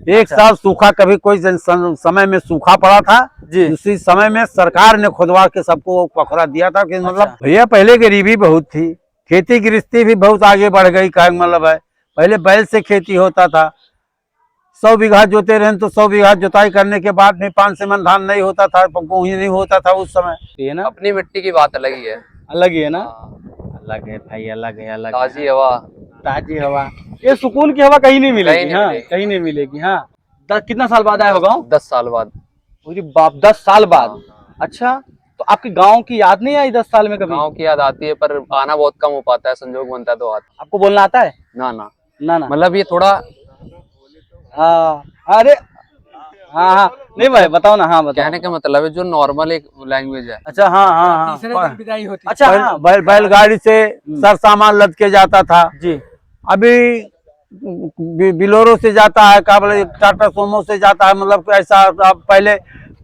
एक साल सूखा, कभी कोई समय में सूखा पड़ा था जी। उसी समय में सरकार ने खुदवा के सबको पखरा दिया था कि मतलब अच्छा। भैया पहले गरीबी बहुत थी, खेती गृहस्थी भी बहुत आगे बढ़ गई। का मतलब है पहले बैल से खेती होता था, 100 बीघा जोते रहे तो 100 बीघा जुताई करने के बाद भी 5 से मन धान नहीं होता था, गेहूं नहीं होता था उस समय। ये ना अपनी मिट्टी की बात अलग ही है। अलग ही है ना। हाँ, अलग है भाई, अलग है, अलग ताजी हवा। ताजी हवा, ये सुकून की हवा कहीं नहीं मिलेगी। नहीं हाँ मिलेगी। कहीं नहीं मिलेगी। हाँ कितना साल बाद आए हो गाँव? 10 साल बाद। मुझे बाप 10 साल बाद। हाँ। अच्छा, तो आपके गांव की याद नहीं आई 10 साल में कभी? गाँव की याद आती है पर आना बहुत कम हो पाता है, संजोग बनता है तो आता। आपको बोलना आता है? ना ना, ना ना। मतलब ये थोड़ा हाँ अरे हाँ हाँ, नहीं भाई बताओ ना। हाँ बताओ। कहने का मतलब है जो नॉर्मल एक लैंग्वेज है। अच्छा हाँ हाँ हाँ। विदाई होती, अच्छा हाँ। बैलगाड़ी से सर सामान लद के जाता था। जी। अभी बिलोरो से जाता है, का बोले टाटा सोमो से जाता है, मतलब ऐसा। अब पहले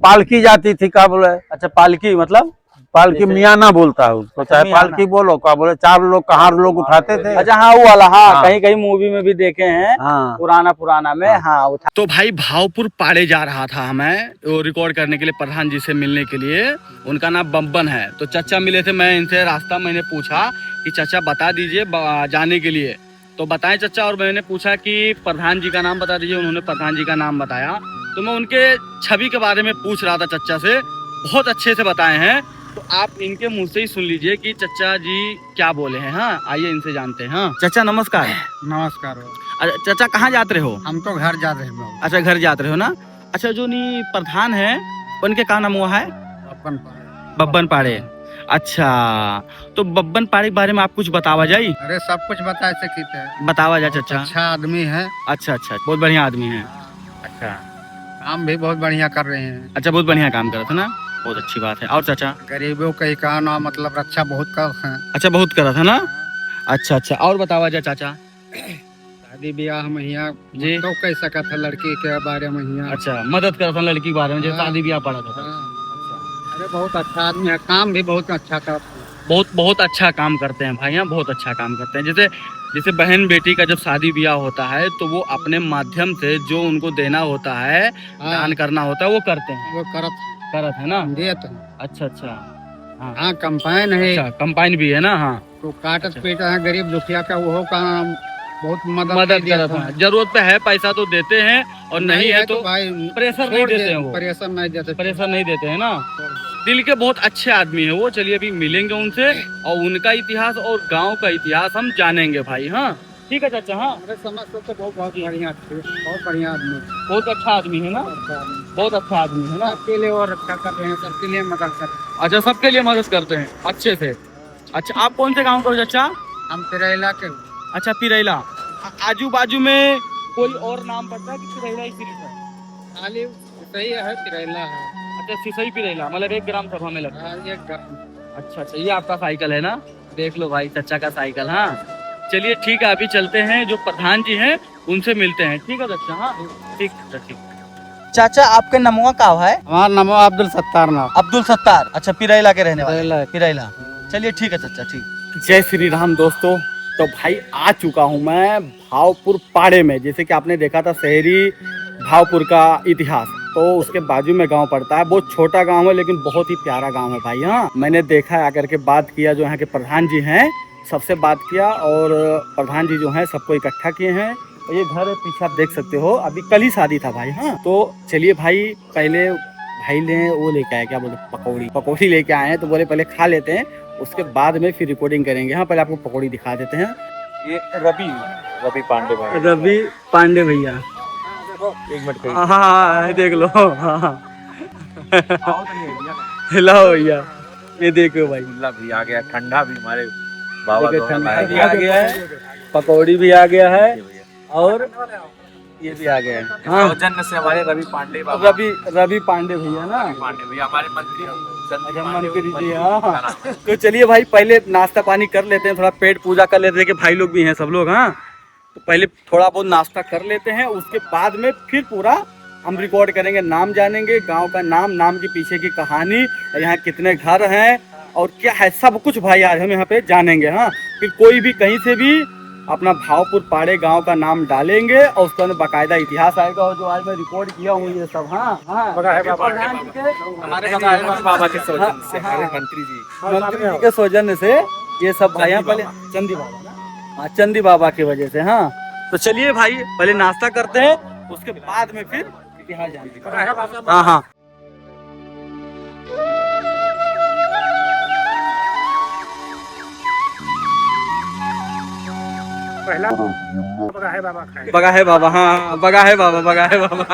पालकी जाती थी, का बोले अच्छा पालकी मतलब? पालकी मियाना बोलता है उसको, चाहे मियाना। पालकी बोलो, का बोले 4 लोग कहार लोग उठाते थे। अच्छा हाँ वो वाला। हाँ, हाँ। कहीं कहीं मूवी में भी देखे हैं। हाँ। पुराना में। हाँ उठा। तो भाई भावपुर पाड़े जा रहा था हमें वो रिकॉर्ड करने के लिए, प्रधान जी से मिलने के लिए। उनका नाम बब्बन है। तो चाचा मिले थे, मैं इनसे रास्ता मैंने पूछा कि चाचा बता दीजिए जाने के लिए, तो बताएं चाचा। और मैंने पूछा कि प्रधान जी का नाम बता दीजिए, उन्होंने प्रधान जी का नाम बताया। तो मैं उनके छवि के बारे में पूछ रहा था चाचा से, बहुत अच्छे से बताए हैं। तो आप इनके मुंह से ही सुन लीजिए कि चाचा जी क्या बोले हैं। हाँ आइए इनसे जानते हैं। हाँ चाचा नमस्कार। नमस्कार। अच्छा चाचा कहाँ जाते हो? हम तो घर जा रहे हैं। अच्छा घर जाते रहे हो ना। अच्छा जो नी प्रधान है उनके का नाम हुआ है? अपन बब्बन पाड़े। अच्छा, तो बब्बन पाड़े के बारे में आप कुछ बतावा जाई? अरे सब कुछ बता सकते हैं। बतावा जा चाचा। अच्छा आदमी है। अच्छा अच्छा, बहुत बढ़िया आदमी है। अच्छा काम भी बहुत बढ़िया कर रहे हैं। अच्छा, बहुत बढ़िया काम कर रहे थे ना, बहुत अच्छी बात है। और चाचा? गरीबों का ही कहना मतलब रक्षा बहुत कर है। अच्छा बहुत करा था ना। अच्छा अच्छा, और बतावा जा चाचा। शादी ब्याह में यहाँ जी। तो कह सका था लड़की के बारे में यहाँ। अच्छा मदद करा था लड़की के बारे में, जैसे हाँ। शादी ब्याह पड़ा था। हाँ। अरे बहुत अच्छा आदमी है, काम भी बहुत अच्छा करता है। बहुत अच्छा काम करते हैं भाई, यहाँ बहुत अच्छा काम करते हैं। जैसे जैसे बहन बेटी का जब शादी ब्याह होता है तो वो अपने माध्यम से जो उनको देना होता है, दान करना होता है, वो करते हैं। वो करत है ना। देते हैं। अच्छा अच्छा। हाँ कंपाइन है। अच्छा कंपाइन भी है ना। हाँ तो काटत पीटा है गरीब दुखिया का, वो काम बहुत मदद करत है। जरूरत पे है पैसा तो देते हैं, और नहीं है तो भाई प्रेशर नहीं देते हैं। वो प्रेशर नहीं देते। प्रेशर नहीं देते हैं ना। दिल के बहुत अच्छे आदमी है वो। चलिए अभी मिलेंगे उनसे और उनका इतिहास और गांव का इतिहास हम जानेंगे भाई। हाँ ठीक है चाचा। हाँ अरे समझ तो बहुत बहुत बढ़िया थे, बहुत बढ़िया आदमी। बहुत अच्छा आदमी है ना, बहुत अच्छा आदमी है ना। सबके लिए और रक्षा कर रहे हैं, सबके लिए मदद कर रहे हैं। अच्छा सबके लिए मदद करते हैं अच्छे से। अच्छा आप कौन से गाँव के हो चाचा? हम तिरैला के। अच्छा पिरैला। आजू बाजू में कोई और नाम पड़ता है कि पिरैला ही सिर्फ है? खाली सही है, तिरैला है। अच्छा सिसई पिरैला, मतलब 1 ग्राम सभा में लगता है। हाँ, एक ग्राम। अच्छा अच्छा, ये आपका साइकिल है ना, देख लो भाई चाचा का साइकिल। हाँ चलिए ठीक है, अभी चलते हैं, जो प्रधान जी हैं उनसे मिलते हैं। ठीक है चाचा। हाँ ठीक ठीक। चाचा आपके नमवा का है? हमारा नाम अब्दुल सत्तार नाम। अब्दुल सत्तार। अच्छा पिरैला के रहने वाले? तिरैला। पिरैला। चलिए ठीक है चाचा, ठीक। जय श्री राम दोस्तों। तो भाई आ चुका हूँ मैं भावपुर पाड़े में। जैसे कि आपने देखा था शहरी भावपुर का इतिहास, तो उसके बाजू में गांव पड़ता है। बहुत छोटा गांव है लेकिन बहुत ही प्यारा गांव है भाई। हाँ मैंने देखा है, आकर के बात किया, जो यहाँ के प्रधान जी हैं सबसे बात किया, और प्रधान जी जो हैं सबको इकट्ठा किए हैं। और ये घर पीछे आप देख सकते हो, अभी कल ही शादी था भाई। हाँ तो चलिए भाई, पहले भाई ने वो लेके आए, क्या बोलते, पकौड़ी लेके आए हैं। तो बोले पहले खा लेते हैं, उसके बाद में फिर रिकॉर्डिंग करेंगे। हाँ पहले आपको पकौड़ी दिखा देते हैं। ये रवि पांडे भाई। रवि पांडे भैया। एक मिनट। हाँ हाँ देख लो। हाँ हिलाओ भैया, ये देखो भाई, भी आ गया, ठंडा भी हमारे बाबा ठंडा भी आ गया है, पकौड़ी भी आ गया है, और ये भी आ गया है। हाँ जन्म से हमारे रवि पांडे रवि पांडे भैया ना, पांडे भैया हमारे मंत्री मंत्री जी। हाँ तो चलिए भाई पहले नाश्ता पानी कर लेते हैं, थोड़ा पेट पूजा कर लेते हैं, कि भाई लोग भी हैं सब लोग। हाँ तो पहले थोड़ा बहुत नाश्ता कर लेते हैं, उसके बाद में फिर पूरा हम रिकॉर्ड करेंगे, नाम जानेंगे, गांव का नाम, नाम के पीछे की कहानी, यहाँ कितने घर हैं और क्या है, सब कुछ भाई आज हम यहाँ पे जानेंगे। हाँ फिर कोई भी कहीं से भी अपना भावपुर पाड़े गांव का नाम डालेंगे और उसके अंदर बाकायदा इतिहास आएगा। और जो आज मैं रिकॉर्ड किया हूँ ये सब, हाँ हाँ, हमारे बाबा के सौजन्य से, हमारे मंत्री जी के सौजन्य से ये सब भाई यहाँ पहले चंदी बाबा ना, हाँ चंदी बाबा की वजह से। हाँ तो चलिए भाई पहले नाश्ता करते हैं, उसके बाद में फिर इतिहास जानते हैं। हाँ हाँ पहला बगा है बाबा खाए। बगा है बाबा, हाँ बगा है बाबा, बगा है बाबा।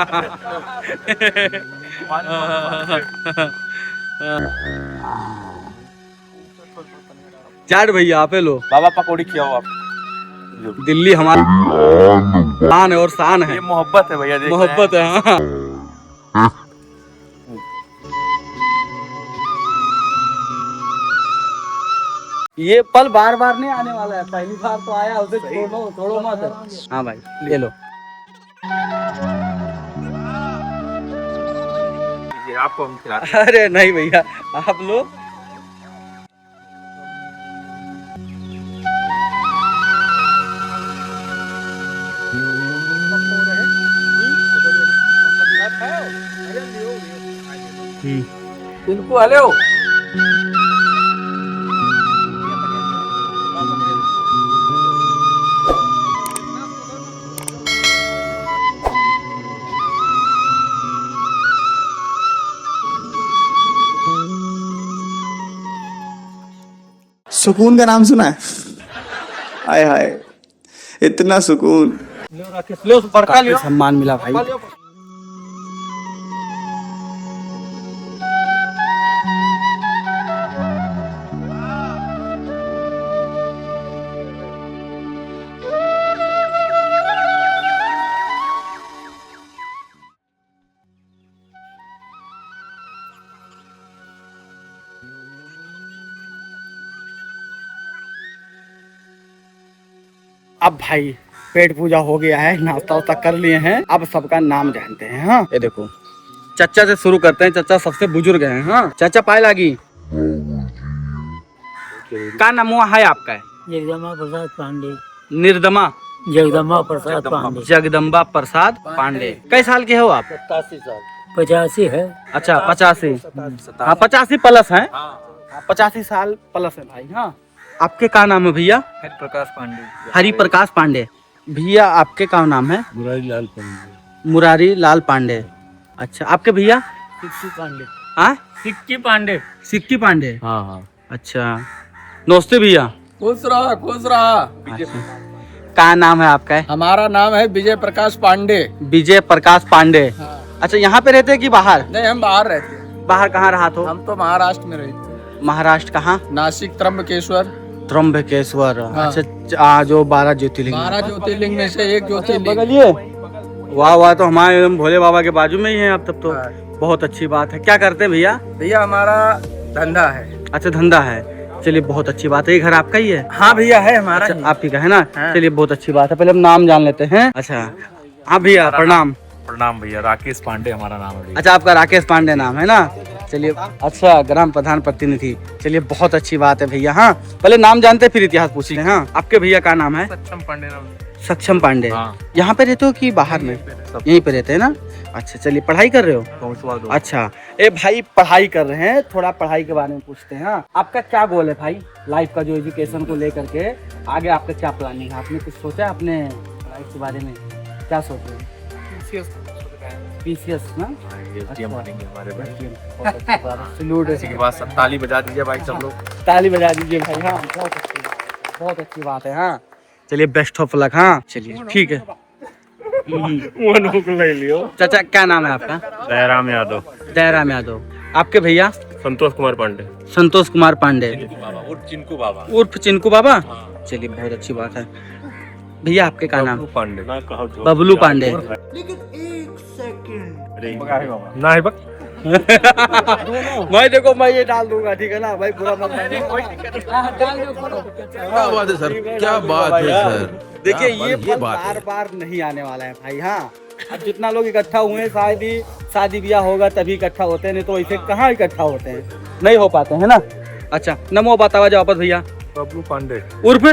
चाट भैया आप लो बाबा पकौड़ी खिलाओ आप। दिल्ली हमारी शान है और शान है, ये मोहब्बत है भैया, देख रहे हैं। मोहब्बत है। हाँ ये पल बार बार नहीं आने वाला है, पहली बार तो आया, उसे छोड़ो मत। हाँ भाई ले लो। ये आपको हम खिलाते हैं। अरे नहीं भैया आप लोग। इनको हेलो सुकून का नाम सुना है? हाय हाय, इतना सुकून। काफी सम्मान मिला भाई। अब भाई पेट पूजा हो गया है, नाश्ता वास्ता कर लिए हैं, अब सबका नाम जानते हैं। हाँ ये देखो चाचा से शुरू करते हैं, चाचा सबसे बुजुर्ग हैं। हाँ चाचा पाए लागी क्या नाम हुआ है आपका? जगदम्बा प्रसाद पांडे। निर्दमा जगदम्बा प्रसाद पांडे। जगदम्बा प्रसाद पांडे। कई साल के हो आप? 85 है। अच्छा 85। हाँ 85 प्लस है, 85 साल प्लस है भाई। हाँ आपके क्या नाम है भैया? प्रकाश पांडे। हरि प्रकाश पांडे। भैया आपके क्या नाम है? मुरारी लाल पांडे। मुरारी लाल पांडे। अच्छा आपके भैया? सिक्की पांडे। हाँ सिक्की पांडे। सिक्की पांडे। हाँ हाँ। अच्छा नमस्ते भैया। खुश रहा खुश रहा। क्या नाम है आपका? हमारा नाम है विजय प्रकाश पांडे। विजय प्रकाश पांडे। अच्छा यहाँ पे रहते हैं कि बाहर? नहीं हम बाहर रहते हैं। बाहर कहाँ रहा तो? हम तो महाराष्ट्र में रहते हैं। महाराष्ट्र कहाँ? नासिक त्र्यंबकेश्वर। त्र्यंबकेश्वर। हाँ। अच्छा जो 12 ज्योतिर्लिंग। 12 ज्योतिर्लिंग में से एक ज्योतिर्लिंग। बगलिए। वाह वाह, तो हमारे एकदम भोले बाबा के बाजू में ही हैं आप तब तो। बहुत अच्छी बात है। क्या करते हैं भैया? भैया हमारा धंधा है। अच्छा धंधा है, चलिए बहुत अच्छी बात है। ये घर आपका ही है? हाँ भैया है हमारा। अच्छा आपकी का है ना? चलिए बहुत अच्छी बात है। पहले हम नाम जान लेते हैं। अच्छा हाँ भैया प्रणाम। प्रणाम भैया, राकेश पांडे हमारा नाम है। अच्छा आपका राकेश पांडे नाम है ना? चलिए अच्छा ग्राम प्रधान प्रतिनिधि। चलिए बहुत अच्छी बात है भैया। हाँ पहले नाम जानते फिर इतिहास पूछ लें। हाँ आपके भैया का नाम है? सक्षम पांडे नाम। सक्षम पांडे। हाँ। यहाँ पे रहते हो कि बाहर में? यहीं पे रहते हैं ना? अच्छा चलिए पढ़ाई कर रहे हो? अच्छा ए भाई पढ़ाई कर रहे हैं, थोड़ा पढ़ाई के बारे में पूछते हैं। हाँ आपका क्या गोल है भाई लाइफ का, जो एजुकेशन को लेकर के आगे आपका क्या प्लानिंग है? आपने कुछ सोचा है अपने लाइफ के बारे में? क्या सोचे? पीसीएस ना? हमारे भाई सैल्यूट। के बाद सब ताली बजा दीजिए भाई सब लोग। ताली बजा दीजिए भाई। हाँ बहुत अच्छी बात है। हाँ चलिए बेस्ट ऑफ लक। हाँ चलिए ठीक है। ले लियो। चाचा क्या नाम है आपका? दयाराम यादव। दयाराम यादव। आपके भैया? संतोष कुमार पांडे। संतोष कुमार पांडे उर्फ चिंकू बाबा। उर्फ चिंकू बाबा। चलिए बहुत अच्छी बात है। भैया आपके क्या नाम? पांडे। बबलू पांडे। ना है बक। मैं देखो मैं ये डाल दूंगा, ठीक है ना भाई? बुरा मत क्या बात है सर, क्या बात है सर। देखिए ये बात है। बार बार नहीं आने वाला है भाई। हाँ अब जितना लोग इकट्ठा हुए शायद ही शादी ब्याह होगा तभी इकट्ठा होते हैं, नहीं तो ऐसे कहाँ इकट्ठा होते हैं, नहीं हो पाते हैं ना। अच्छा नमो बतावा जाओ भैया। बबलू पांडे। उर्फ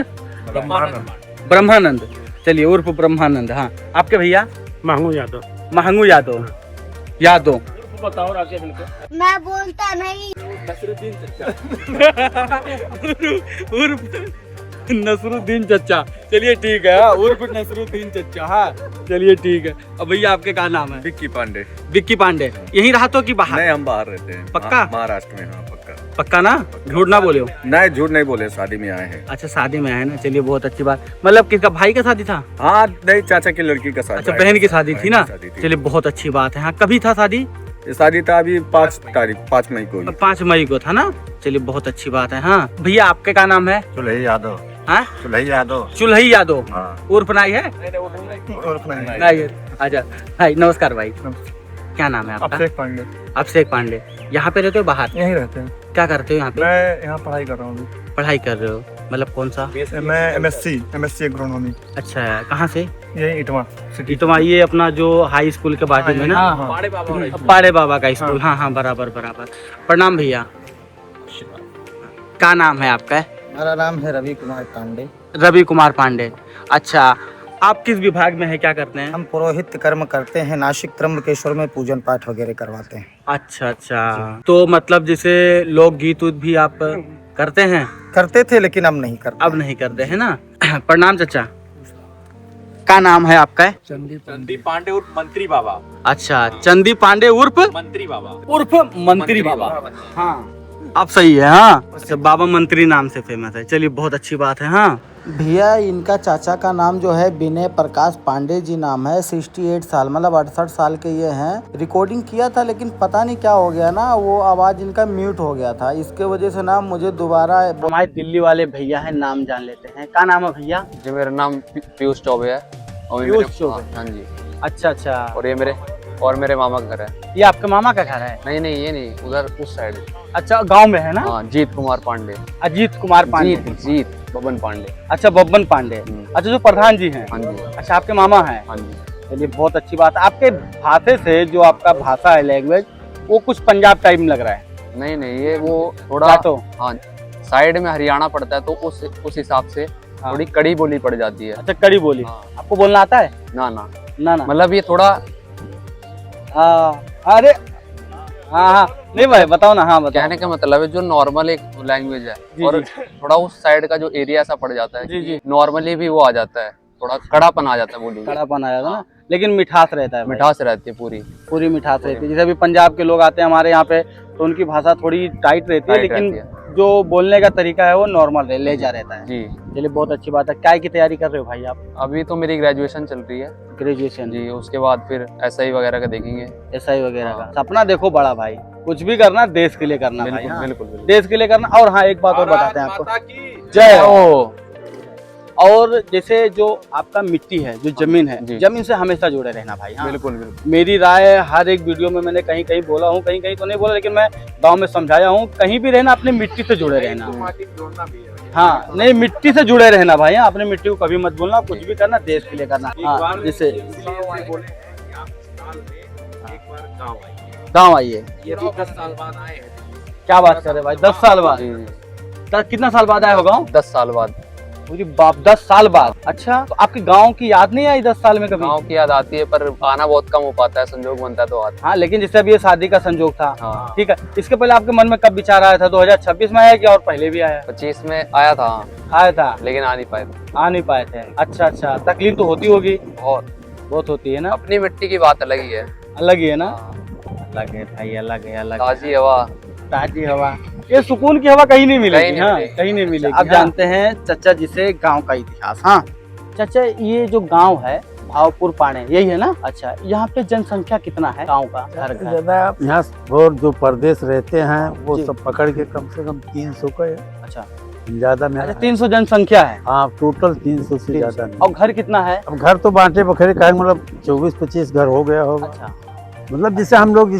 ब्रह्मानंद, चलिए उर्फ ब्रह्मानंद। हाँ, आपके भैया? महंगू यादव। महंगू यादव। यादव बताओ राकेश इनको। मैं बोलता नहीं। उर्फ नसरुद्दीन चचा। चलिए ठीक है, हाँ, उर्फ नसरुद्दीन चचा। हाँ चलिए ठीक है। अब भैया आपके क्या नाम है? विक्की पांडे। विक्की पांडे। यहीं रहा कि बाहर? नहीं, हम बाहर रहते हैं। पक्का? महाराष्ट्र में। हाँ पक्का। पक्का ना, झूठ ना बोले हो? नहीं, झूठ नहीं बोले, शादी में आए हैं। अच्छा, शादी में आए ना, चलिए बहुत अच्छी बात। मतलब किसका, भाई का शादी था? हाँ नहीं, चाचा की लड़की का शादी। अच्छा, बहन की शादी थी ना, चलिए बहुत अच्छी बात है। हाँ, कभी था शादी? ये शादी था अभी 5 मई को। 5 मई को था ना, चलिए बहुत अच्छी बात है। हाँ भैया आपके क्या नाम है? चुल्ही यादव। हाँ, चुल्ही यादव। चुल्ही यादव। हाँ। उर्फ नाई है? उर्फ नहीं। नाई है। अच्छा भाई, नमस्कार भाई, क्या नाम है आपका? अभिषेक पांडे। अभिषेक पांडे। यहाँ पे रहते हो बाहर? यहीं रहते हैं। क्या करते हो यहाँ पे? मैं यहाँ पढ़ाई कर रहा हूँ। पढ़ाई कर रहे हो, मतलब कौन सा? मैं MSc एग्रोनॉमी। अच्छा, कहाँ से? यही इटवा। तो ये अपना जो हाई स्कूल के बाजू में ना, पाड़े बाबा का स्कूल। हाँ हाँ, बराबर बराबर। प्रणाम भैया, क्या नाम है आपका? मेरा नाम है रवि कुमार पांडे। रवि कुमार पांडे। अच्छा, आप किस विभाग में है, क्या करते हैं? हम पुरोहित कर्म करते हैं, नासिक त्र्यंबकेश्वर में पूजन पाठ वगैरह करवाते हैं। अच्छा अच्छा, तो मतलब जैसे लोकगीत भी आप करते हैं? करते थे लेकिन अब नहीं करते। अब नहीं करते हैं ना। प्रणाम चाचा, क्या नाम है आपका? चंदी पांडे उर्फ मंत्री बाबा। अच्छा, चंदी पांडे उर्फ मंत्री बाबा। उर्फ मंत्री बाबा। हाँ, आप सही है। हाँ, अच्छा, बाबा मंत्री नाम से फेमस है, चलिए बहुत अच्छी बात है। हाँ भैया, इनका चाचा का नाम जो है विनय प्रकाश पांडे जी नाम है। 68 साल, मतलब 68 साल के ये हैं। रिकॉर्डिंग किया था लेकिन पता नहीं क्या हो गया ना, वो आवाज इनका म्यूट हो गया था, इसके वजह से ना मुझे दोबारा। हमारे दिल्ली वाले भैया है, नाम जान लेते हैं। क्या नाम है भैया? जी मेरा नाम पीयूष चौबे है। और ये पीयूष मेरे- चौबे। हाँ जी। अच्छा अच्छा, और ये मेरे मामा का घर है। ये आपके मामा का घर है? नहीं नहीं, ये नहीं, उधर उस साइड। अच्छा, गांव में है ना? हाँ, जीत कुमार पांडे। अजीत कुमार पांडे। जीत बबन पांडे। अच्छा, बब्बन पांडे। अच्छा, जो प्रधान जी हैं। हाँ जी। अच्छा, आपके मामा हैं? हाँ जी। चलिए बहुत अच्छी बात। आपके भाषे से जो आपका भाषा है, लैंग्वेज, वो कुछ पंजाब टाइप में लग रहा है। नहीं नहीं, ये वो थोड़ा तो हाँ साइड में हरियाणा पड़ता है, तो उस हिसाब से थोड़ी कड़ी बोली पड़ जाती है। अच्छा, कड़ी बोली। हाँ। आपको बोलना आता है? ना ना, ना ना, मतलब ये थोड़ा हाँ, अरे हाँ हाँ, नहीं भाई बताओ ना। हाँ बताओ। कहने का मतलब है जो नॉर्मल एक लैंग्वेज है, जी, और जी। थोड़ा उस साइड का जो एरिया ऐसा पड़ जाता जी, है जी। नॉर्मली भी वो आ जाता है, थोड़ा कड़ापन आ जाता है बोली में। कड़ापन आ जाता है ना, लेकिन मिठास रहता है भाई। मिठास रहती है पूरी। पूरी मिठास रहती है। जैसे अभी पंजाब के लोग आते हैं हमारे यहाँ पे, तो उनकी भाषा थोड़ी टाइट रहती है, टाइट लेकिन रहती जो बोलने का तरीका है वो नॉर्मल लहजा रहता है। जी। चलिए बहुत अच्छी बात है। क्या की तैयारी कर रहे हो भाई आप? अभी तो मेरी ग्रेजुएशन चल रही है। ग्रेजुएशन जी, उसके बाद फिर SI वगैरह का देखेंगे। SI वगैरह का सपना देखो बड़ा भाई, कुछ भी करना देश के लिए करना भाई। बिल्कुल हाँ। बिल्कुल बिल्कुल। देश के लिए करना। और हाँ, एक बात और बताते हैं आपको। जय हो। और जैसे जो आपका मिट्टी है, जो जमीन है, जी। जमीन से हमेशा जुड़े रहना भाई। हाँ। बिल्कुल बिल्कुल। मेरी राय हर एक वीडियो में मैंने कहीं कहीं बोला हूँ, कहीं कहीं तो नहीं बोला, लेकिन मैं गांव में समझाया हूँ, कहीं भी रहना अपने मिट्टी से जुड़े रहना। हाँ, नहीं, मिट्टी से जुड़े रहना भाई। हाँ, अपने मिट्टी को कभी मत भूलना, कुछ भी करना देश के लिए करना। हाँ, जैसे गाँव आइए। 10 साल बाद आए हैं। क्या बात कर रहे भाई, 10 साल बाद? जी जी। कितना साल बाद आए हो गाँव? 10 साल बाद। मुझे बाप, 10 साल बाद। अच्छा, तो आपके गांव की याद नहीं आई 10 साल में कभी? गाँव की याद आती है, पर आना बहुत कम हो पाता है, संजोग बनता है तो आता हाँ, लेकिन जैसे अभी ये शादी का संजोग था। हाँ। ठीक है, इसके पहले आपके मन में कब विचार आया था? 2026 में आया क्या और पहले भी आया? 25 में आया था। आया था, लेकिन आ नहीं पाए थे। आ नहीं पाए थे। अच्छा अच्छा, तकलीफ तो होती होगी, बहुत होती है ना। अपनी मिट्टी की बात अलग ही है। अलग ही है ना। हाँ। अलग है भाई, अलग है, अलग है। ताजी हवा। ताजी हवा, ये सुकून की हवा कहीं नहीं मिलेगी। कहीं नहीं हाँ, मिलेगी। कहीं नहीं मिलेगी। अब जानते हैं चचा जी से गांव का इतिहास। हाँ चाचा, ये जो गांव है भावपुर पाड़े, यही है ना? अच्छा, यहाँ पे जनसंख्या कितना है गांव का? घर का यहाँ और जो परदेश रहते हैं वो जी। सब पकड़ के कम से कम 300 का है। अच्छा, ज्यादा में। अच्छा 300 जनसंख्या है। हाँ, टोटल 300 से ज्यादा नहीं। और घर कितना है? अब घर तो बांटे बखरे का मतलब 24-25 घर हो गया होगा। अच्छा, मतलब जिसे हम लोग,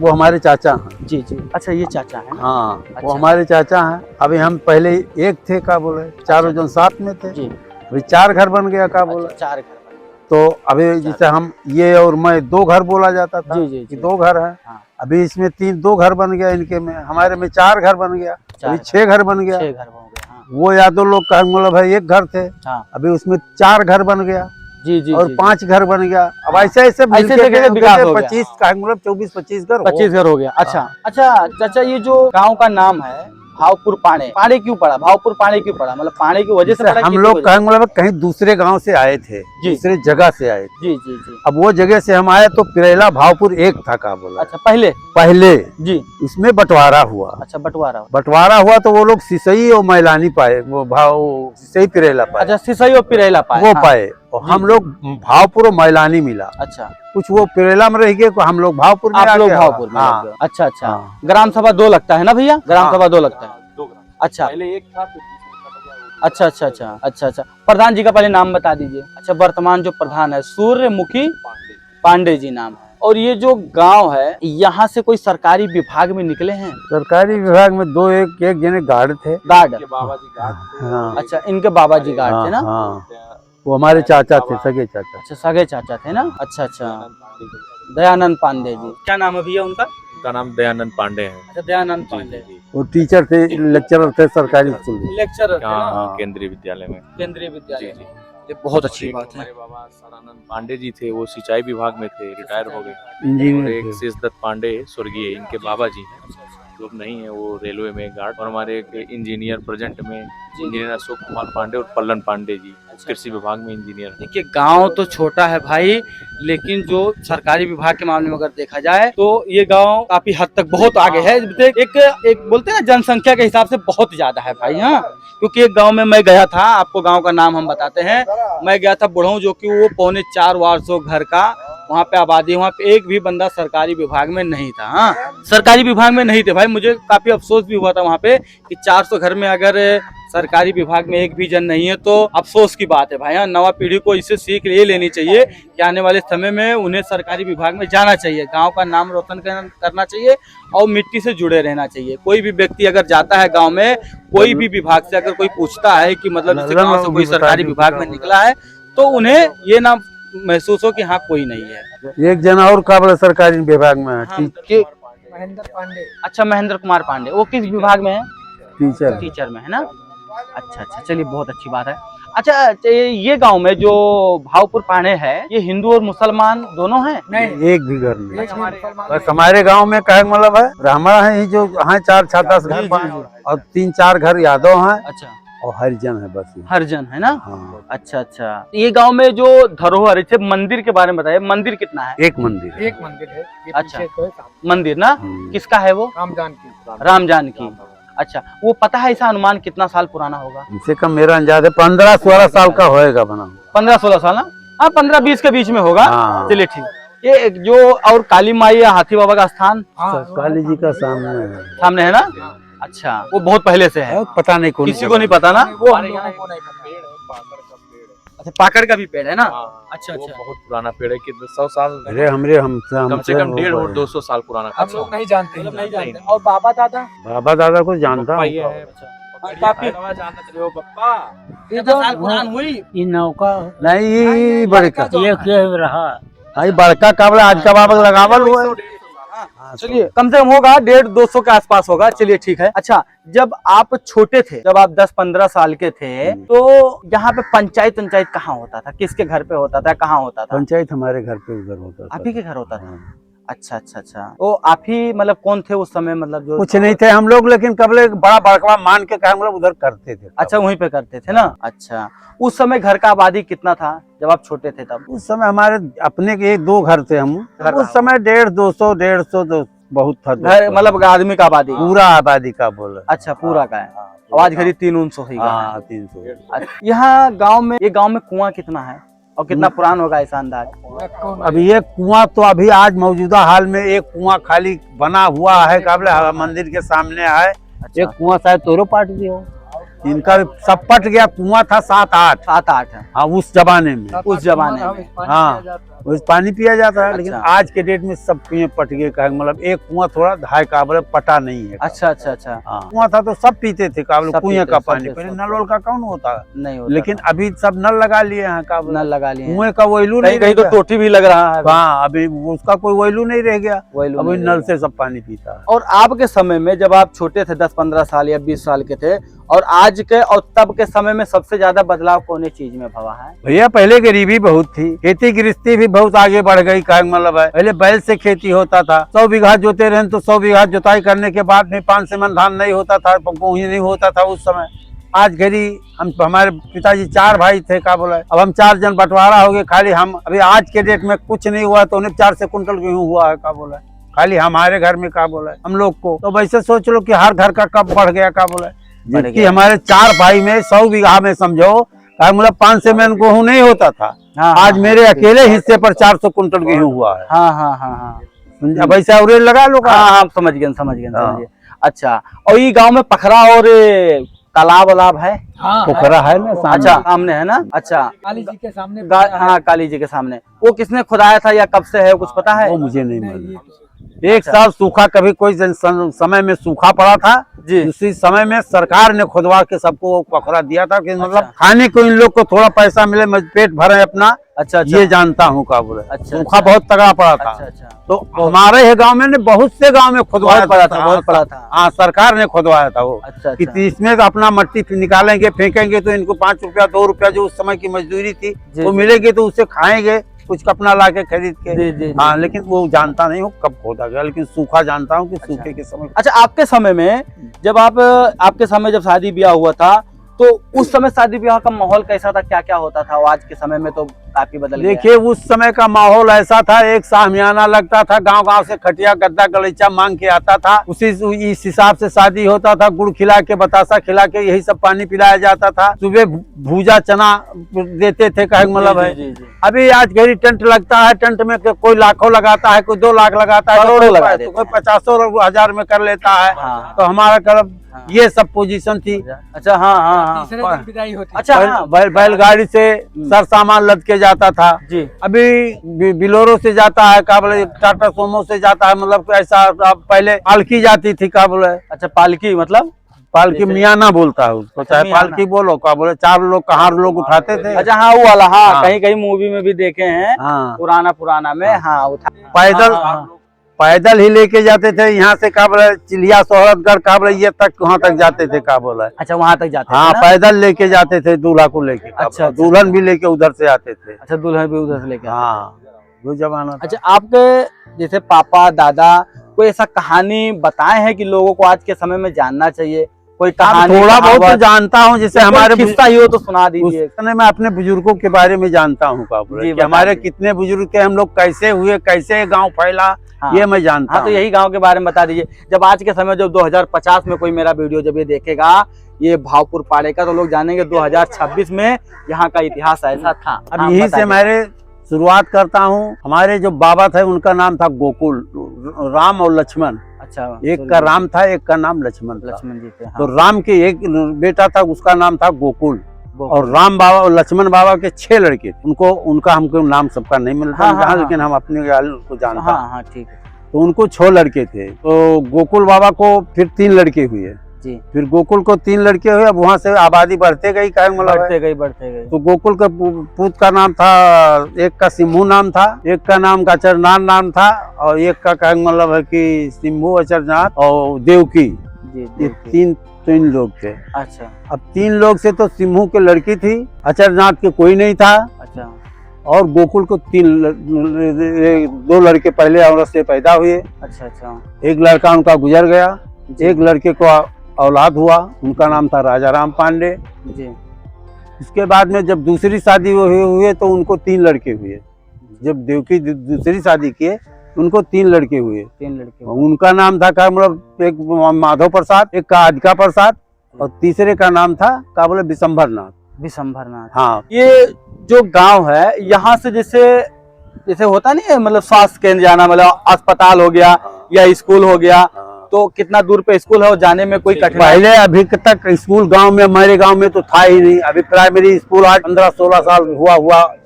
वो हमारे चाचा हैं। जी जी। अच्छा, ये चाचा है ना? हाँ, अच्छा। वो हमारे चाचा हैं। अभी हम पहले एक थे, का बोले, चारों जन साथ में थे। जी। अभी 4 घर बन गया, का बोला। अच्छा, 4 घर बने। तो अभी जैसे हम ये और मैं 2 घर बोला जाता था। जी, जी, कि जी। 2 घर है। हाँ। अभी इसमें 2 घर बन गया, इनके में, हमारे में 4 घर बन गया। अभी 6 घर बन गया। 6 घर हो गए। हाँ। वो यादव लोग का मतलब है एक घर थे, हाँ। अभी उसमें 4 घर बन गया जी जी और जी, 5 घर बन गया। अब ऐसे ऐसे ऐसे जगह विकास हो गया। 25 का मतलब 24-25 घर 25 घर हो गया। अच्छा अच्छा चाचा, ये जो गांव का नाम है भावपुर पाड़े, पाड़े क्यों पड़ा, भावपुर पाड़े क्यों पड़ा, मतलब पाड़े की वजह से पड़ा? हम लोग का मतलब कहीं दूसरे गांव से आए थे, जी। दूसरे जगह से आए थे। जी जी जी। अब वो जगह से हम आए तो पिरेला भावपुर एक था का बोला। अच्छा पहले पहले जी। उसमें बंटवारा हुआ। अच्छा बंटवारा हुआ तो वो लोग सिसई और मैलानी पाए, वो भाव सिसई पिरेला पाए। अच्छा सिसई और पिरेला पाए वो हाँ। पाए और हम लोग भावपुर और मैलानी मिला। अच्छा कुछ वो पिरेला में रह गए, हम लोग भावपुर में आप आ लोग गए। भावपुर में हाँ। लग गए। अच्छा अच्छा हाँ। ग्राम सभा 2 लगता है ना भैया, ग्राम सभा 2 लगता है। अच्छा पहले एक था फिर अच्छा अच्छा अच्छा अच्छा अच्छा। प्रधान जी का पहले नाम बता दीजिए। अच्छा वर्तमान जो प्रधान है सूर्यमुखी पांडे जी नाम है। और ये जो गांव है यहाँ से कोई सरकारी विभाग में निकले हैं? सरकारी विभाग में एक जने गार्ड थे। गार्ड? बाबा जी गार्ड हाँ। अच्छा इनके बाबा जी गार्ड थे ना? हाँ, वो हमारे चाचा थे, सगे चाचा। अच्छा सगे चाचा थे ना? अच्छा अच्छा दयानंद पांडे जी। क्या नाम है भैया उनका? उनका नाम दयानंद पांडे है। अच्छा दयानंद पांडे। वो टीचर थे, लेक्चरर थे सरकारी स्कूल में। लेक्चरर थे ना? हाँ, केंद्रीय विद्यालय में। केंद्रीय विद्यालय। जी। ये बहुत अच्छी बात है। हमारे बाबा सदानंद पांडे जी थे, वो सिंचाई विभाग में थे, रिटायर हो गए। और इंजीनियर एक थे। शेषदत्त पांडे स्वर्गीय, इनके बाबा जी जो अब नहीं है, वो रेलवे में गार्ड। और हमारे एक इंजीनियर प्रेजेंट में इंजीनियर अशोक कुमार पांडे और पल्लन पांडे जी कृषि विभाग में इंजीनियर। देखिए गांव तो छोटा है भाई, लेकिन जो सरकारी विभाग के मामले में अगर देखा जाए तो ये गांव काफी हद तक बहुत आगे है। एक बोलते हैं ना जनसंख्या के हिसाब से बहुत ज्यादा है भाई। हाँ क्योंकि एक गांव में मैं गया था, आपको गांव का नाम हम बताते हैं। मैं गया था बुढ़ऊ, जो कि वो 4.25 घर का वहाँ पे आबादी, वहाँ पे एक भी बंदा सरकारी विभाग में नहीं था। हाँ सरकारी विभाग में नहीं थे भाई। मुझे काफी अफसोस भी हुआ था वहाँ पे कि 400 घर में अगर सरकारी विभाग में एक भी जन नहीं है तो अफसोस की बात है भाई। हाँ नवा पीढ़ी को इससे सीख ये लेनी चाहिए कि आने वाले समय में उन्हें सरकारी विभाग में जाना चाहिए, गांव का नाम रोशन करना चाहिए और मिट्टी से जुड़े रहना चाहिए। कोई भी व्यक्ति अगर जाता है गांव में, कोई भी विभाग से अगर कोई पूछता है कि मतलब जैसे गांव से कोई सरकारी विभाग में निकला है, तो उन्हें ये ना महसूस हो कि हाँ कोई नहीं है। एक जना और का सरकारी विभाग में है, महेंद्र पांडे। अच्छा महेंद्र कुमार पांडे, वो किस विभाग में है? टीचर में है ना? अच्छा अच्छा चलिए बहुत अच्छी बात है। अच्छा ये गांव में जो भावपुर पाड़े है, ये हिंदू और मुसलमान दोनों हैं? नहीं, एक भी घर नहीं। बस हमारे गांव में कहे मतलब है ब्राह्मण है ही, जो यहाँ 4-7 घर और 3-4 घर यादव हैं। अच्छा और हरिजन है, बस हरिजन है ना? हाँ। अच्छा अच्छा। ये गांव में जो धरोहर है, मंदिर के बारे में बताइए, मंदिर कितना है? एक मंदिर है। अच्छा मंदिर ना, किसका है वो? राम जानकी। अच्छा वो पता है इसका अनुमान कितना साल पुराना होगा? कम से कम मेरा अंदाजा 15-16 साल का होएगा बना। 15-16 साल ना? हाँ 15-20 के बीच में होगा। हाँ। चलिए ठीक। ये जो और काली माई या हाथी बाबा का स्थान काली जी का सामने है ना? अच्छा वो बहुत पहले से है, पता नहीं कौन, किसी को नहीं पता ना? अच्छा पाकड़ का भी पेड़ है ना? अच्छा वो अच्छा बहुत पुराना पेड़ है कि 100 साल, अरे हम कम से कम 150 और 200 साल पुराना। हम लोग नहीं जानते मतलब नहीं जानते। और बाबा दादा? बाबा दादा को जानता हूँ। काफी साल पुरान हुई। ये नौका नहीं ये बड़का ये रहा। भाई बड़का काबला आज का बाबा लगावल हुआ है। चलिए कम से कम होगा 150-200 के आसपास होगा। चलिए ठीक है। अच्छा जब आप छोटे थे, जब आप 10-15 साल के थे, तो यहाँ पे पंचायत कहाँ होता था? किसके घर पे होता था? कहाँ होता था? पंचायत हमारे घर पे उधर होता था। आप ही के घर होता था? अच्छा अच्छा अच्छा। तो आप ही मतलब कौन थे उस समय, मतलब जो? कुछ नहीं थे हम लोग, लेकिन कबले बड़ा बड़का मान के काम लोग उधर करते थे। अच्छा वहीं पे करते थे ना? अच्छा उस समय घर का आबादी कितना था जब आप छोटे थे तब? उस समय हमारे अपने के 2 घर थे। हम उस समय 150-200 बहुत था घर, मतलब आदमी का आबादी? पूरा आबादी का बोल। अच्छा पूरा का है। आवाज घड़ी 300 ही। हाँ 300। यहाँ गाँव में, ये गाँव में कुआं कितना है और कितना पुराना होगा ऐसा अंदाज? अभी ये कुआं तो अभी आज मौजूदा हाल में एक कुआं खाली बना हुआ है, काबले मंदिर के सामने है। अच्छा। एक कुआं शायद तोरो पाट गया हो, इनका सब पट गया। कुआं था 7-8 7-8 है। हाँ उस जमाने में। उस जमाने में। हाँ उस पानी पिया जाता है। लेकिन अच्छा। आज के डेट में सब कुएं पट गए, कहे मतलब एक कुआं थोड़ा ढाई काबले पटा नहीं है। अच्छा अच्छा अच्छा। हाँ, कुआं था तो सब पीते थे काबले, सब कुएं पीते, का सब पानी। पीते, पहले सब नल वल का कौन होता है, नहीं होता लेकिन था। अभी सब नल लगा लिए हैं काबले, नल लगा लिए हैं। कुएं का वैल्यू कहीं नहीं कहीं तो रह गया। टोटी भी लग रहा है। हाँ, अभी उसका कोई वैल्यू नहीं रह गया, वैल्यू अभी नहीं नल रहेगा। से सब पानी पीता है। और आपके समय में जब आप छोटे थे 10-15 साल या 20 साल के थे, और आज के और तब के समय में सबसे ज्यादा बदलाव कौन चीज में भवा है? भैया पहले गरीबी बहुत थी, खेती गृहस्थी भी बहुत आगे बढ़ गई। कहे मतलब है पहले बैल से खेती होता था, 100 बीघा जोते रहे तो 100 बीघा जोताई करने के बाद में 5 से मन धान नहीं होता था, गेहूं नहीं होता था उस समय। आज घड़ी हमारे पिताजी 4 भाई थे, का बोला, अब हम 4 जन बंटवारा हो गए। खाली हम अभी आज के डेट में कुछ नहीं हुआ तो उन्हें 4 से कुंटल गेहूं हुआ है, का बोला, खाली हमारे घर में, का बोला हम लोग को। तो वैसे सोच लो कि हर घर का कब बढ़ गया, का बोला, जबकि हमारे 4 भाई में 100 बीघा में समझो मतलब 5 से मन गेहूं नहीं होता था। हाँ, आज हाँ, मेरे अकेले हिस्से पर 400 कुंटल गेहूं हुआ है। हाँ हाँ हाँ हाँ। अब ऐसा एवरेज लगा लो। हाँ हाँ, समझ गए समझ गए हाँ। समझ गए। अच्छा, और ये गांव में पखरा और तालाब वालाब है? हाँ पोखरा है ना सामने। अच्छा, सामने है ना। अच्छा, काली जी के सामने हाँ, काली जी के सामने। वो किसने खुदाया था या कब से है, कुछ पता है? वो मुझे नहीं मालूम। एक साल सूखा, कभी कोई समय में सूखा पड़ा था जी। उसी समय में सरकार ने खुदवा के सबको वो पोखरा दिया था कि मतलब अच्छा। खाने को इन लोग को थोड़ा पैसा मिले, पेट भरे अपना। अच्छा अच्छा। ये जानता हूँ, का बोले। अच्छा, सूखा अच्छा। बहुत तगड़ा पड़ा था। अच्छा अच्छा। तो हमारे ही गांव में ने बहुत से गांव में खुदवाया बहुत पड़ा था, बहुत पड़ा था। हाँ, सरकार ने खुदवाया था वो। अच्छा कि अच्छा। इसमें तो अपना मट्टी निकालेंगे, फेंकेंगे तो इनको 5 रुपया 2 रुपया जो उस समय की मजदूरी थी जी, वो जी। मिलेगी, तो उससे खाएंगे कुछ अपना ला के खरीद के। जी, जी, जी। हाँ, लेकिन वो जानता नहीं हूँ कब खोदा गया, लेकिन सूखा जानता हूँ कि सूखे के समय। अच्छा, आपके समय में जब आपके समय जब शादी ब्याह हुआ था, तो उस समय शादी ब्याह का माहौल कैसा था, क्या क्या होता था? आज के समय में तो काफी बदल गया है। देखिए, उस समय का माहौल ऐसा था, एक सामियाना लगता था, गांव गांव से खटिया गद्दा गलीचा मांग के आता था, उसी इस हिसाब से शादी होता था। गुड़ खिला के, बतासा खिला के, यही सब पानी पिलाया जाता था। सुबह भूजा चना देते थे, कहे मतलब है। जी, जी, जी। अभी आज घड़ी टेंट लगता है, टेंट में कोई लाखों लगाता है, कोई 2 लाख लगाता है, करोड़ों लगा देता कोई 50,000 में कर लेता है। हाँ। तो हमारा कलब ये सब पोजीशन थी। अच्छा, हाँ हाँ हाँ। तीसरे दिन विदाई होती। अच्छा, हाँ। बैलगाड़ी से सर सामान लद के जाता था। जी। अभी बिलोरो से जाता है, का बोले, टाटा सोमो से जाता है, मतलब ऐसा। अब पहले पालकी जाती थी, का बोले। अच्छा, पालकी मतलब? पालकी मियाना बोलता है उसको, चाहे मियाना। पालकी बोलो, का बोले। 4 लोग कहार लोग उठाते थे। अच्छा, हाँ, वो वाला। हाँ, हाँ। कहीं कहीं मूवी में भी देखे हैं। हाँ, पुराना में। हाँ, उठा पैदल हाँ, हाँ। पैदल ही लेके जाते थे यहाँ से, का बोले, चिलिया सोहरतगढ़, का बोले, ये तक वहाँ तक जाते थे, का बोले। अच्छा, वहाँ तक जाते हाँ, थे ना? पैदल लेके जाते थे दूल्हा को लेके। अच्छा, अच्छा। दुल्हन भी लेके उधर से आते थे। अच्छा, दुल्हन भी उधर से लेके आते थे। हाँ, वो जमाना था। अच्छा, आपके जैसे पापा दादा कोई ऐसा कहानी बताए हैं कि लोगों को आज के समय में जानना चाहिए? कोई अब कहानी, थोड़ा बहुत तो कहावत, जानता हूँ, जैसे हमारे किस्सा ही हो तो सुना उस दीजिए। समय मैं अपने बुजुर्गों के बारे में जानता हूँ, का बोले, जी, कि हमारे बताइए। कितने बुजुर्ग थे, हम लोग कैसे हुए, कैसे गांव फैला, हाँ। ये मैं जानता हाँ, तो हूँ। यही गांव के बारे में बता दीजिए। जब आज के समय, जब 2050 में कोई मेरा वीडियो जब ये देखेगा, ये भावपुर पाड़े का, तो लोग जानेंगे 2026 में यहाँ का इतिहास ऐसा था। अब हाँ, यहीं बताइए। से मेरे शुरुआत करता हूँ। हमारे जो बाबा थे उनका नाम था गोकुल, राम और लक्ष्मण। अच्छा, एक का राम था, एक का नाम लक्ष्मण था। लक्ष्मण जी थे। हाँ। तो राम के एक बेटा था, उसका नाम था गोकुल। गोकुल। और राम बाबा और लक्ष्मण बाबा के 6 लड़के थे। उनका हमको नाम सबका नहीं मिलता, हाँ, हाँ, हाँ। लेकिन हम अपने को जानता। हाँ हाँ, ठीक है। तो उनको 6 लड़के थे। तो गोकुल बाबा को फिर 3 लड़के हुए। जी। फिर गोकुल को 3 लड़के हुए। अब वहाँ से आबादी बढ़ते गई, कहे मतलब बढ़ते गए। तो गोकुल का पूत का नाम था, एक का सिम्भू नाम था, एक का नाम का अचरनाथ नाम था, और एक का कहे मतलब है कि सिम्भू, अचरनाथ और देवकी। जी, ये 3 लोग थे। अच्छा। अब 3 लोग से तो सिम्भू की लड़की थी, अचरनाथ के कोई नहीं था, अच्छा। और गोकुल को 2 लड़के पहले औरत से पैदा हुए। अच्छा अच्छा। एक लड़का उनका गुजर गया, एक लड़के को औलाद हुआ, उनका नाम था राजा राम पांडे। जी। इसके बाद में जब दूसरी शादी हुए तो उनको 3 लड़के हुए। जब देवकी दूसरी शादी किए उनको 3 लड़के हुए। 3 लड़के। उनका नाम था, का मतलब, एक माधव प्रसाद, एक का अधिका प्रसाद, और तीसरे का नाम था, का बोले, विशंभरनाथ। हाँ। ये जो गांव है, यहाँ से जैसे होता नहीं है, मतलब स्वास्थ्य केंद्र जाना, मतलब अस्पताल हो गया या स्कूल हो गया, तो कितना दूर पे स्कूल है और जाने में कोई कठिनाई? पहले अभी तक स्कूल गांव में, हमारे गांव में तो था ही नहीं। अभी प्राइमरी स्कूल आज 15-16 साल हुआ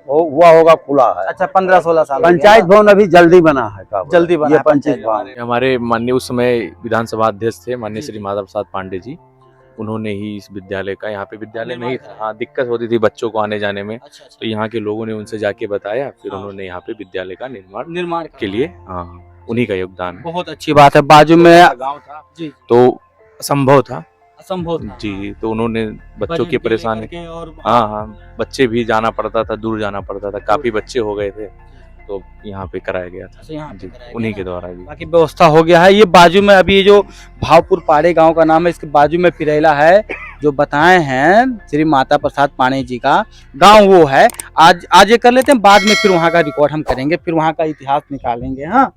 हुआ होगा, खुला है। अच्छा 15-16 साल हो गया पंचायत ना? भवन अभी जल्दी बना है का जल्दी बना ये है पंचायत पंचायत भवन। हमारे माननीय उस समय विधानसभा अध्यक्ष थे माननीय श्री माधव प्रसाद पांडे जी, उन्होंने ही इस विद्यालय का, यहाँ पे विद्यालय नहीं था, हाँ दिक्कत होती थी बच्चों को आने जाने में, तो यहाँ के लोगों ने उनसे जाके बताया, फिर उन्होंने यहाँ पे विद्यालय का निर्माण के लिए, हाँ उन्हीं का योगदान है। बहुत अच्छी बात है। बाजू में गाँव था जी तो असंभव था असंभव था। जी, तो उन्होंने बच्चों की बजट को परेशानी, लेकर के और हाँ हाँ बच्चे भी जाना पड़ता था, दूर जाना पड़ता था, काफी बच्चे हो गए थे, तो यहाँ पे कराया गया था यहाँ पे जी, कराया उन्हीं गया के ना। द्वारा जी। बाकी व्यवस्था हो गया है। ये बाजू में अभी ये जो भावपुर पाड़े गांव का नाम है, इसके बाजू में पिरेला है, जो बताए हैं श्री माता प्रसाद पाणे जी का गांव वो है। आज ये कर लेते हैं, बाद में फिर वहाँ का रिकॉर्ड हम करेंगे, फिर वहाँ का इतिहास निकालेंगे। हाँ।